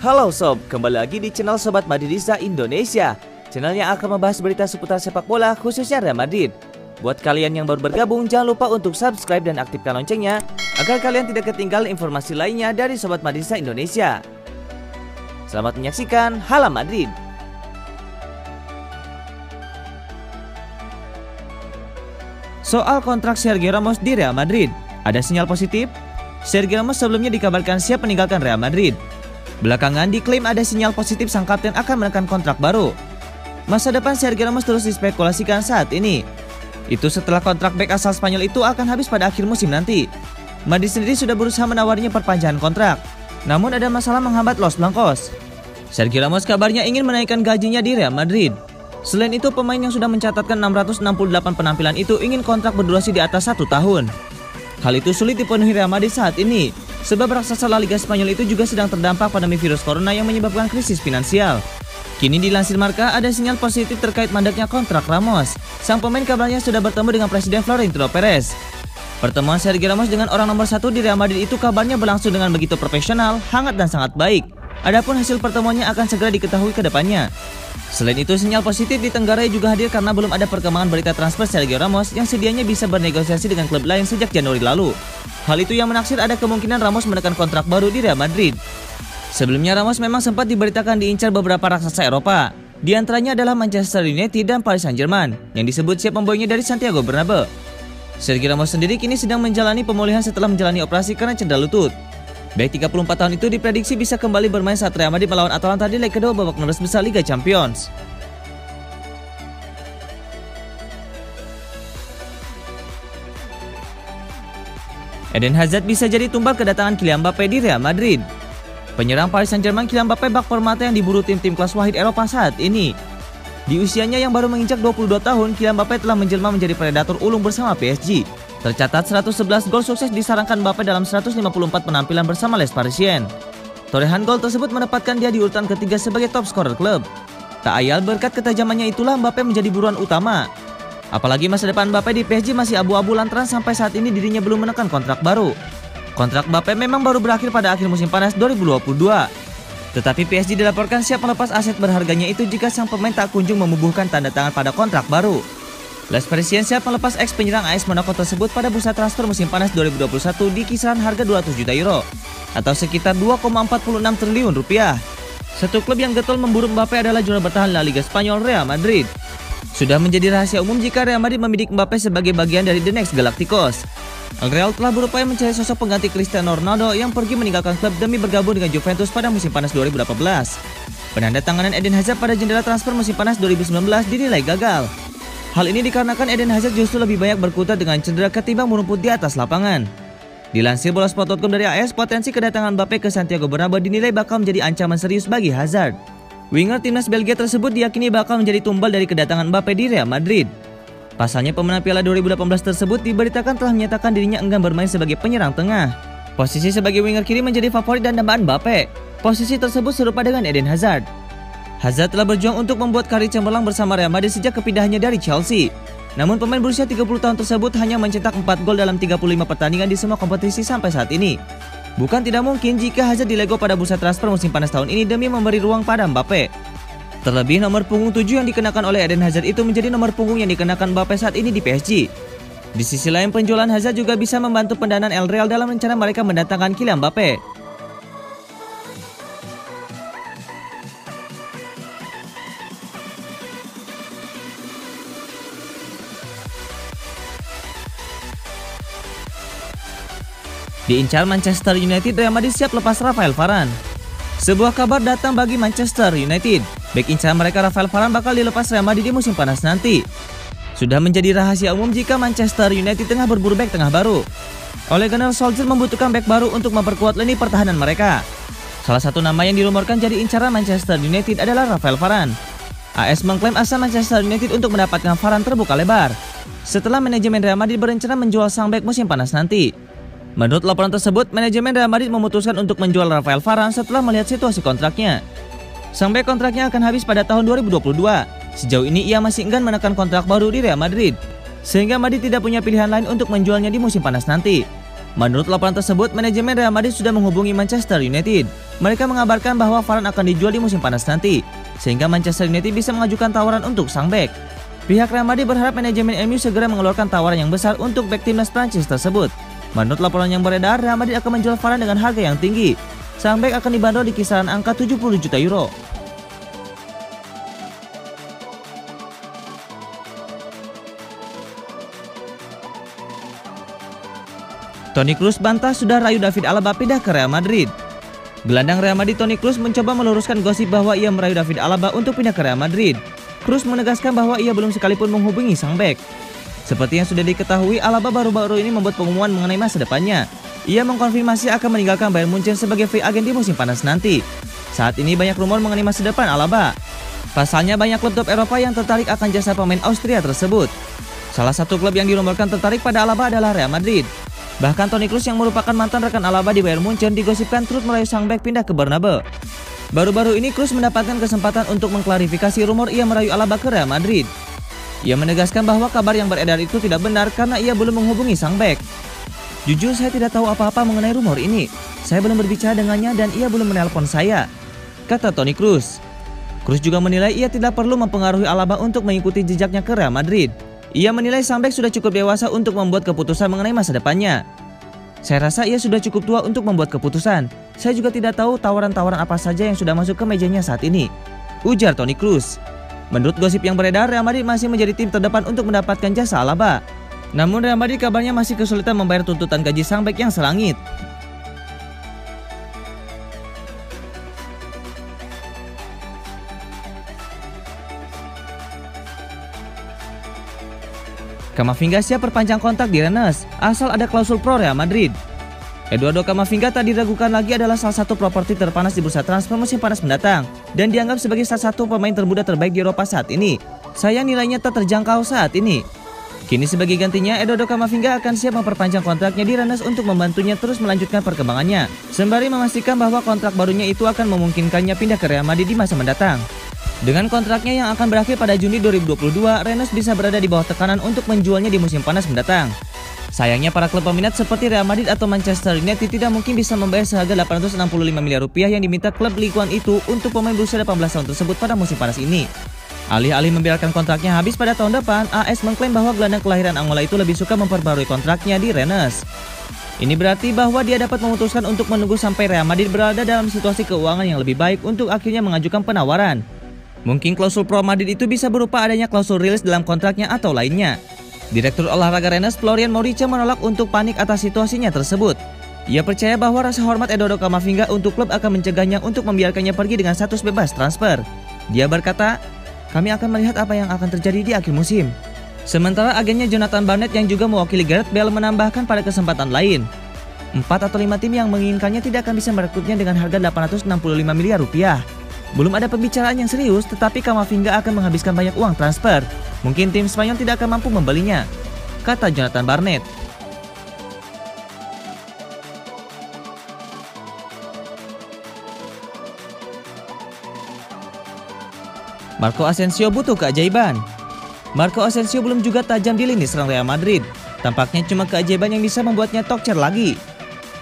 Halo sob, kembali lagi di channel Sobat Madridista Indonesia. Channel yang akan membahas berita seputar sepak bola khususnya Real Madrid. Buat kalian yang baru bergabung, jangan lupa untuk subscribe dan aktifkan loncengnya agar kalian tidak ketinggalan informasi lainnya dari Sobat Madridista Indonesia. Selamat menyaksikan Hala Madrid. Soal kontrak Sergio Ramos di Real Madrid, ada sinyal positif? Sergio Ramos sebelumnya dikabarkan siap meninggalkan Real Madrid. Belakangan diklaim ada sinyal positif sang kapten akan menekan kontrak baru. Masa depan Sergio Ramos terus dispekulasikan saat ini. Itu setelah kontrak bek asal Spanyol itu akan habis pada akhir musim nanti. Madrid sendiri sudah berusaha menawarinya perpanjangan kontrak, namun ada masalah menghambat Los Blancos. Sergio Ramos kabarnya ingin menaikkan gajinya di Real Madrid. Selain itu, pemain yang sudah mencatatkan 668 penampilan itu ingin kontrak berdurasi di atas 1 tahun. Hal itu sulit dipenuhi Real Madrid saat ini, sebab raksasa La Liga Spanyol itu juga sedang terdampak pandemi virus corona yang menyebabkan krisis finansial. Kini dilansir Marca, ada sinyal positif terkait mandeknya kontrak Ramos. Sang pemain kabarnya sudah bertemu dengan Presiden Florentino Perez. Pertemuan Sergio Ramos dengan orang nomor 1 di Real Madrid itu kabarnya berlangsung dengan begitu profesional, hangat dan sangat baik. Adapun hasil pertemuannya akan segera diketahui ke depannya. Selain itu, sinyal positif di Tenggarai juga hadir karena belum ada perkembangan berita transfer Sergio Ramos yang sedianya bisa bernegosiasi dengan klub lain sejak Januari lalu. Hal itu yang menaksir ada kemungkinan Ramos menekan kontrak baru di Real Madrid. Sebelumnya Ramos memang sempat diberitakan diincar beberapa raksasa Eropa. Di antaranya adalah Manchester United dan Paris Saint-Germain yang disebut siap membawanya dari Santiago Bernabeu. Sergio Ramos sendiri kini sedang menjalani pemulihan setelah menjalani operasi karena cedera lutut. Bek 34 tahun itu diprediksi bisa kembali bermain saat Real Madrid melawan Atalanta di leg kedua babak 16 besar Liga Champions. Eden Hazard bisa jadi tumbal kedatangan Kylian Mbappe di Real Madrid. Penyerang Paris Saint-Germain Kylian Mbappe bak permata yang diburu tim-tim kelas wahid Eropa saat ini. Di usianya yang baru menginjak 22 tahun, Kylian Mbappe telah menjelma menjadi predator ulung bersama PSG. Tercatat 111 gol sukses disarangkan Mbappe dalam 154 penampilan bersama Les Parisiens. Torehan gol tersebut menempatkan dia di urutan ketiga sebagai top scorer klub. Tak ayal berkat ketajamannya itulah Mbappe menjadi buruan utama. Apalagi masa depan Mbappe di PSG masih abu-abu lantaran sampai saat ini dirinya belum menekan kontrak baru. Kontrak Mbappe memang baru berakhir pada akhir musim panas 2022. Tetapi PSG dilaporkan siap melepas aset berharganya itu jika sang pemain tak kunjung membubuhkan tanda tangan pada kontrak baru. Les Parisiens siap melepas ex penyerang AS Monaco tersebut pada bursa transfer musim panas 2021 di kisaran harga 200 juta euro atau sekitar 2,46 triliun rupiah. Satu klub yang getol memburu Mbappe adalah juara bertahan La Liga Spanyol Real Madrid. Sudah menjadi rahasia umum jika Real Madrid membidik Mbappe sebagai bagian dari The Next Galacticos. Real telah berupaya mencari sosok pengganti Cristiano Ronaldo yang pergi meninggalkan klub demi bergabung dengan Juventus pada musim panas 2018. Penandatanganan Eden Hazard pada jendela transfer musim panas 2019 dinilai gagal. Hal ini dikarenakan Eden Hazard justru lebih banyak berkutat dengan cedera ketimbang merumput di atas lapangan. Dilansir Bola-Sport.com dari AS, potensi kedatangan Mbappe ke Santiago Bernabeu dinilai bakal menjadi ancaman serius bagi Hazard. Winger timnas Belgia tersebut diyakini bakal menjadi tumbal dari kedatangan Mbappe di Real Madrid. Pasalnya pemenang Piala 2018 tersebut diberitakan telah menyatakan dirinya enggan bermain sebagai penyerang tengah. Posisi sebagai winger kiri menjadi favorit dan dambaan Mbappe. Posisi tersebut serupa dengan Eden Hazard. Hazard telah berjuang untuk membuat karir cemerlang bersama Real Madrid sejak kepindahannya dari Chelsea. Namun pemain berusia 30 tahun tersebut hanya mencetak 4 gol dalam 35 pertandingan di semua kompetisi sampai saat ini. Bukan tidak mungkin jika Hazard dilego pada bursa transfer musim panas tahun ini demi memberi ruang pada Mbappe. Terlebih nomor punggung 7 yang dikenakan oleh Eden Hazard itu menjadi nomor punggung yang dikenakan Mbappe saat ini di PSG. Di sisi lain, penjualan Hazard juga bisa membantu pendanaan El Real dalam rencana mereka mendatangkan Kylian Mbappe. Diincar Manchester United, Real Madrid siap lepas Rafael Varane. Sebuah kabar datang bagi Manchester United. Bek incaran mereka Rafael Varane bakal dilepas Real Madrid di musim panas nanti. Sudah menjadi rahasia umum jika Manchester United tengah berburu bek tengah baru. Ole Gunnar Solskjaer membutuhkan bek baru untuk memperkuat lini pertahanan mereka. Salah satu nama yang dirumorkan jadi incaran Manchester United adalah Rafael Varane. AS mengklaim asa Manchester United untuk mendapatkan Varane terbuka lebar setelah manajemen Real Madrid berencana menjual sang bek musim panas nanti. Menurut laporan tersebut, manajemen Real Madrid memutuskan untuk menjual Rafael Varane setelah melihat situasi kontraknya. Sang bek kontraknya akan habis pada tahun 2022. Sejauh ini ia masih enggan menekan kontrak baru di Real Madrid, sehingga Madrid tidak punya pilihan lain untuk menjualnya di musim panas nanti. Menurut laporan tersebut, manajemen Real Madrid sudah menghubungi Manchester United Mereka mengabarkan bahwa Varane akan dijual di musim panas nanti, sehingga Manchester United bisa mengajukan tawaran untuk sang bek. Pihak Real Madrid berharap manajemen MU segera mengeluarkan tawaran yang besar untuk bek timnas Prancis tersebut. Menurut laporan yang beredar, Real Madrid akan menjual Varane dengan harga yang tinggi. Sang bek akan dibanderol di kisaran angka 70 juta euro. Toni Kroos bantah sudah rayu David Alaba pindah ke Real Madrid. Gelandang Real Madrid Toni Kroos mencoba meluruskan gosip bahwa ia merayu David Alaba untuk pindah ke Real Madrid. Kroos menegaskan bahwa ia belum sekalipun menghubungi sang bek. Seperti yang sudah diketahui, Alaba baru-baru ini membuat pengumuman mengenai masa depannya. Ia mengkonfirmasi akan meninggalkan Bayern Munchen sebagai free agent di musim panas nanti. Saat ini banyak rumor mengenai masa depan Alaba. Pasalnya banyak klub top Eropa yang tertarik akan jasa pemain Austria tersebut. Salah satu klub yang dirumorkan tertarik pada Alaba adalah Real Madrid. Bahkan Toni Kroos yang merupakan mantan rekan Alaba di Bayern Munchen digosipkan turut merayu sang bek pindah ke Bernabeu. Baru-baru ini Kroos mendapatkan kesempatan untuk mengklarifikasi rumor ia merayu Alaba ke Real Madrid. Ia menegaskan bahwa kabar yang beredar itu tidak benar karena ia belum menghubungi sang bek. Jujur saya tidak tahu apa-apa mengenai rumor ini. Saya belum berbicara dengannya dan ia belum menelpon saya, kata Toni Kroos. Kroos juga menilai ia tidak perlu mempengaruhi Alaba untuk mengikuti jejaknya ke Real Madrid. Ia menilai sang bek sudah cukup dewasa untuk membuat keputusan mengenai masa depannya. Saya rasa ia sudah cukup tua untuk membuat keputusan. Saya juga tidak tahu tawaran-tawaran apa saja yang sudah masuk ke mejanya saat ini, ujar Toni Kroos. Menurut gosip yang beredar, Real Madrid masih menjadi tim terdepan untuk mendapatkan jasa Alaba. Namun Real Madrid kabarnya masih kesulitan membayar tuntutan gaji sang bek yang selangit. Camavinga siap perpanjang kontrak di Rennes, asal ada klausul pro Real Madrid. Eduardo Camavinga tak diragukan lagi adalah salah satu properti terpanas di bursa transfer musim panas mendatang dan dianggap sebagai salah satu pemain termuda terbaik di Eropa saat ini. Sayang nilainya tak terjangkau saat ini. Kini sebagai gantinya, Eduardo Camavinga akan siap memperpanjang kontraknya di Rennes untuk membantunya terus melanjutkan perkembangannya, sembari memastikan bahwa kontrak barunya itu akan memungkinkannya pindah ke Real Madrid di masa mendatang. Dengan kontraknya yang akan berakhir pada Juni 2022, Rennes bisa berada di bawah tekanan untuk menjualnya di musim panas mendatang. Sayangnya para klub peminat seperti Real Madrid atau Manchester United tidak mungkin bisa membayar seharga 865 miliar rupiah yang diminta klub Ligue 1 itu untuk pemain berusia 18 tahun tersebut pada musim panas ini. Alih-alih membiarkan kontraknya habis pada tahun depan, AS mengklaim bahwa gelandang kelahiran Angola itu lebih suka memperbarui kontraknya di Rennes. Ini berarti bahwa dia dapat memutuskan untuk menunggu sampai Real Madrid berada dalam situasi keuangan yang lebih baik untuk akhirnya mengajukan penawaran. Mungkin klausul pro Madrid itu bisa berupa adanya klausul rilis dalam kontraknya atau lainnya. Direktur olahraga Rennes Florian Maurice menolak untuk panik atas situasinya tersebut. Ia percaya bahwa rasa hormat Eduardo Camavinga untuk klub akan mencegahnya untuk membiarkannya pergi dengan status bebas transfer. Dia berkata, "Kami akan melihat apa yang akan terjadi di akhir musim." Sementara agennya Jonathan Barnett yang juga mewakili Gareth Bale menambahkan pada kesempatan lain, 4 atau 5 tim yang menginginkannya tidak akan bisa merekrutnya dengan harga 865 miliar rupiah. Belum ada pembicaraan yang serius, tetapi Camavinga akan menghabiskan banyak uang transfer. Mungkin tim Spanyol tidak akan mampu membelinya, kata Jonathan Barnett. Marco Asensio butuh keajaiban. Marco Asensio belum juga tajam di lini serang Real Madrid. Tampaknya cuma keajaiban yang bisa membuatnya tokcer lagi.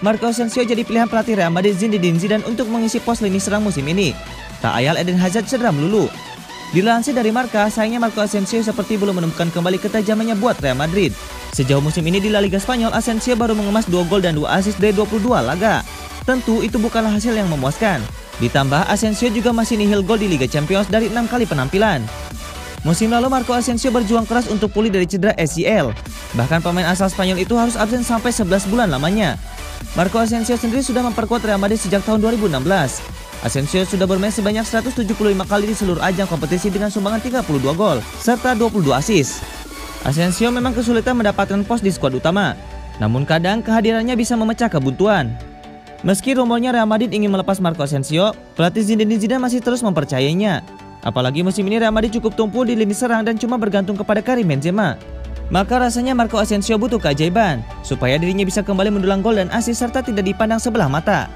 Marco Asensio jadi pilihan pelatih Real Madrid Zinedine Zidane untuk mengisi pos lini serang musim ini. Tak ayal Eden Hazard cedera melulu. Dilansir dari Marca, sayangnya Marco Asensio seperti belum menemukan kembali ketajamannya buat Real Madrid. Sejauh musim ini di La Liga Spanyol, Asensio baru mengemas 2 gol dan 2 assist dari 22 laga. Tentu itu bukanlah hasil yang memuaskan. Ditambah Asensio juga masih nihil gol di Liga Champions dari 6 kali penampilan. Musim lalu Marco Asensio berjuang keras untuk pulih dari cedera ACL. Bahkan pemain asal Spanyol itu harus absen sampai 11 bulan lamanya. Marco Asensio sendiri sudah memperkuat Real Madrid sejak tahun 2016. Asensio sudah bermain sebanyak 175 kali di seluruh ajang kompetisi dengan sumbangan 32 gol serta 22 assist. Asensio memang kesulitan mendapatkan pos di skuad utama, namun kadang kehadirannya bisa memecah kebuntuan. Meski rumornya Real Madrid ingin melepas Marco Asensio, pelatih Zinedine Zidane masih terus mempercayainya. Apalagi musim ini Real Madrid cukup tumpul di lini serang dan cuma bergantung kepada Karim Benzema. Maka rasanya Marco Asensio butuh keajaiban supaya dirinya bisa kembali mendulang gol dan assist serta tidak dipandang sebelah mata.